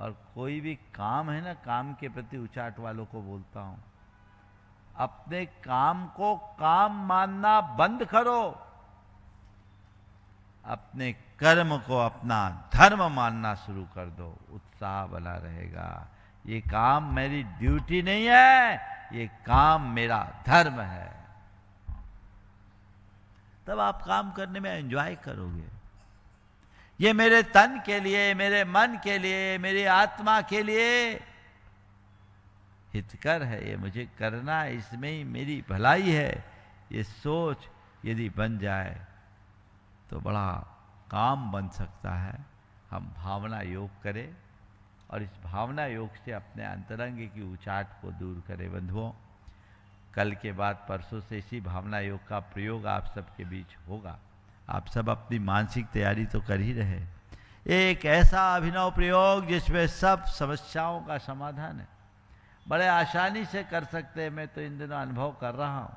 और कोई भी काम है ना, काम के प्रति उचाट वालों को बोलता हूं, अपने काम को काम मानना बंद करो, अपने कर्म को अपना धर्म मानना शुरू कर दो, उत्साह बना रहेगा। ये काम मेरी ड्यूटी नहीं है, ये काम मेरा धर्म है। तब आप काम करने में एंजॉय करोगे। ये मेरे तन के लिए, मेरे मन के लिए, मेरी आत्मा के लिए हितकर है, ये मुझे करना है, इसमें ही मेरी भलाई है। ये सोच यदि बन जाए तो बड़ा काम बन सकता है। हम भावना योग करें और इस भावना योग से अपने अंतरंग की उचाट को दूर करें। बंधुओं, कल के बाद परसों से इसी भावना योग का प्रयोग आप सबके बीच होगा। आप सब अपनी मानसिक तैयारी तो कर ही रहे। एक ऐसा अभिनव प्रयोग जिसमें सब समस्याओं का समाधान है, बड़े आसानी से कर सकते हैं। मैं तो इन दिनों अनुभव कर रहा हूँ,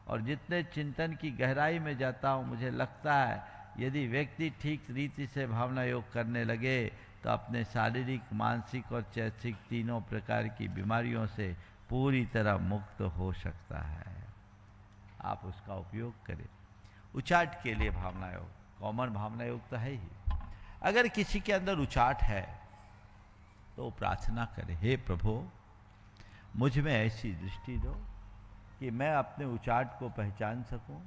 और जितने चिंतन की गहराई में जाता हूँ, मुझे लगता है यदि व्यक्ति ठीक रीति से भावना योग करने लगे तो अपने शारीरिक, मानसिक और चैतसिक तीनों प्रकार की बीमारियों से पूरी तरह मुक्त हो सकता है। आप उसका उपयोग करें। उचाट के लिए भावना योग, कॉमन भावना योग तो है ही। अगर किसी के अंदर उचाट है तो प्रार्थना करें, हे प्रभु मुझ में ऐसी दृष्टि दो कि मैं अपने उचाट को पहचान सकूं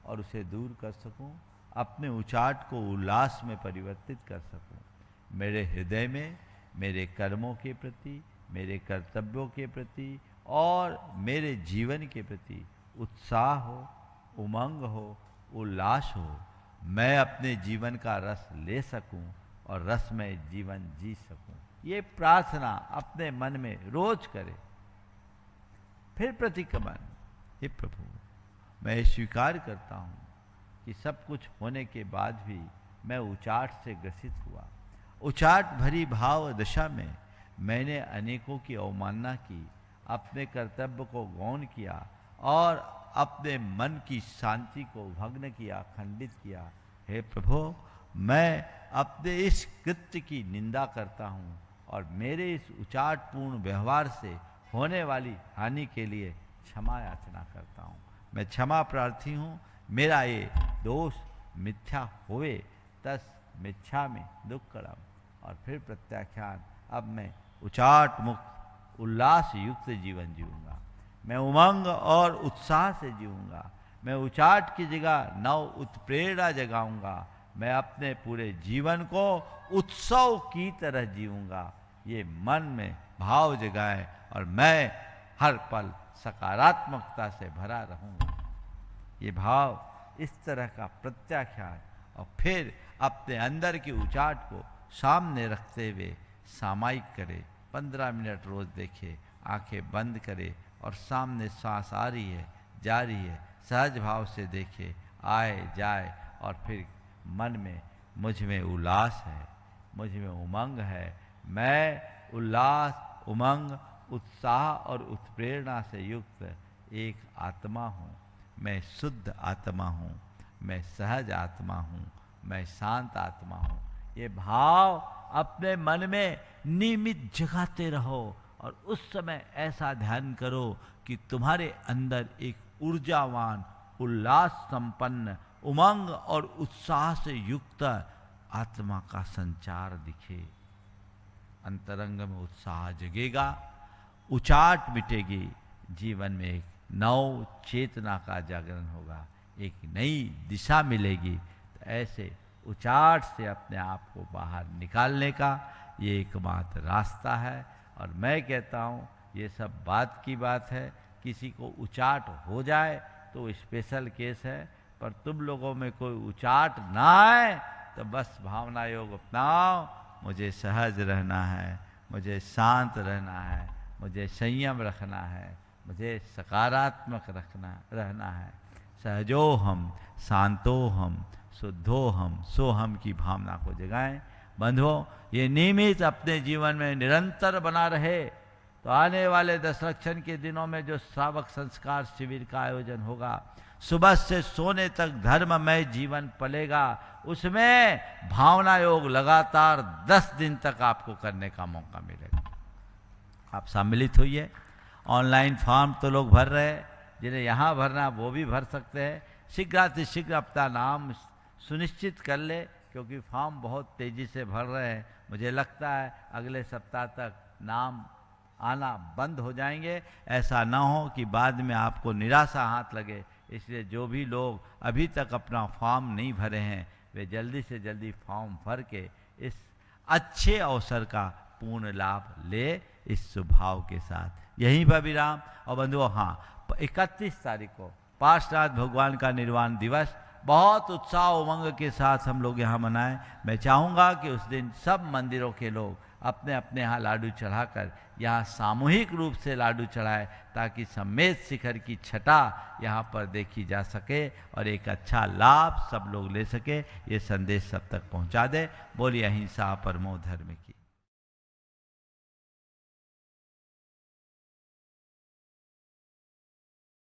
और उसे दूर कर सकूं, अपने उचाट को उल्लास में परिवर्तित कर सकूं। मेरे हृदय में मेरे कर्मों के प्रति, मेरे कर्तव्यों के प्रति और मेरे जीवन के प्रति उत्साह हो, उमंग हो, उल्लास हो। मैं अपने जीवन का रस ले सकूं और रसमय जीवन जी सकूं। ये प्रार्थना अपने मन में रोज करें। फिर प्रतिक्रमण, हे प्रभु मैं स्वीकार करता हूं कि सब कुछ होने के बाद भी मैं उचाट से ग्रसित हुआ। उचाट भरी भाव दशा में मैंने अनेकों की अवमानना की, अपने कर्तव्य को गौण किया और अपने मन की शांति को भंग किया, खंडित किया। हे प्रभु मैं अपने इस कृत्य की निंदा करता हूँ और मेरे इस उचाटपूर्ण व्यवहार से होने वाली हानि के लिए क्षमा याचना करता हूँ। मैं क्षमा प्रार्थी हूँ। मेरा ये दोष मिथ्या होवे तस मिथ्या में दुख करम। और फिर प्रत्याख्यान, अब मैं उचाट मुक्त उल्लास युक्त जीवन जीऊंगा। मैं उमंग और उत्साह से जीऊंगा। मैं उचाट की जगह नव उत्प्रेरणा जगाऊंगा। मैं अपने पूरे जीवन को उत्सव की तरह जीऊंगा। ये मन में भाव जगाए और मैं हर पल सकारात्मकता से भरा रहूंगा। ये भाव, इस तरह का प्रत्याख्यान और फिर अपने अंदर की उचाट को सामने रखते हुए सामायिक करे। 15 मिनट रोज देखे, आंखें बंद करे और सामने सांस आ रही है, जा रही है, सहज भाव से देखे, आए जाए और फिर मन में मुझ में उल्लास है, मुझ में उमंग है। मैं उल्लास, उमंग, उत्साह और उत्प्रेरणा से युक्त एक आत्मा हूँ। मैं शुद्ध आत्मा हूँ, मैं सहज आत्मा हूँ, मैं शांत आत्मा हूँ। ये भाव अपने मन में नियमित जगाते रहो और उस समय ऐसा ध्यान करो कि तुम्हारे अंदर एक ऊर्जावान, उल्लास संपन्न, उमंग और उत्साह से युक्त आत्मा का संचार दिखे। अंतरंग में उत्साह जगेगा, उचाट मिटेगी, जीवन में एक नव चेतना का जागरण होगा, एक नई दिशा मिलेगी। तो ऐसे उचाट से अपने आप को बाहर निकालने का ये एकमात्र रास्ता है। और मैं कहता हूँ ये सब बात की बात है। किसी को उचाट हो जाए तो स्पेशल केस है, पर तुम लोगों में कोई उचाट ना आए तो बस भावना योग अपनाओ। मुझे सहज रहना है, मुझे शांत रहना है, मुझे संयम रखना है, मुझे सकारात्मक रहना है। सहजो हम, शांतो हम, शुद्धो हम, सो हम की भावना को जगाएं। बंधुओं, ये नियमित अपने जीवन में निरंतर बना रहे तो आने वाले दशलक्षण के दिनों में जो श्रावक संस्कार शिविर का आयोजन होगा, सुबह से सोने तक धर्ममय जीवन पलेगा। उसमें भावना योग लगातार 10 दिन तक आपको करने का मौका मिलेगा। आप सम्मिलित होइए। ऑनलाइन फॉर्म तो लोग भर रहे हैं, जिन्हें यहाँ भरना वो भी भर सकते हैं। शीघ्र अपना नाम सुनिश्चित कर ले, क्योंकि फॉर्म बहुत तेज़ी से भर रहे हैं। मुझे लगता है अगले सप्ताह तक नाम आना बंद हो जाएंगे। ऐसा ना हो कि बाद में आपको निराशा हाथ लगे। इसलिए जो भी लोग अभी तक अपना फॉर्म नहीं भरे हैं, वे जल्दी से जल्दी फॉर्म भर के इस अच्छे अवसर का पूर्ण लाभ ले, इस सुभाव के साथ। यहीं पर विराम। और बंधुओं, हाँ, 31 तारीख को पार्श्वनाथ भगवान का निर्वाण दिवस बहुत उत्साह उमंग के साथ हम लोग यहाँ मनाएं। मैं चाहूँगा कि उस दिन सब मंदिरों के लोग अपने अपने यहाँ लाडू चढ़ाकर यहाँ सामूहिक रूप से लाडू चढ़ाएं, ताकि समेत शिखर की छटा यहाँ पर देखी जा सके और एक अच्छा लाभ सब लोग ले सके। ये संदेश सब तक पहुँचा दे। बोलिए अहिंसा परमो धर्म की।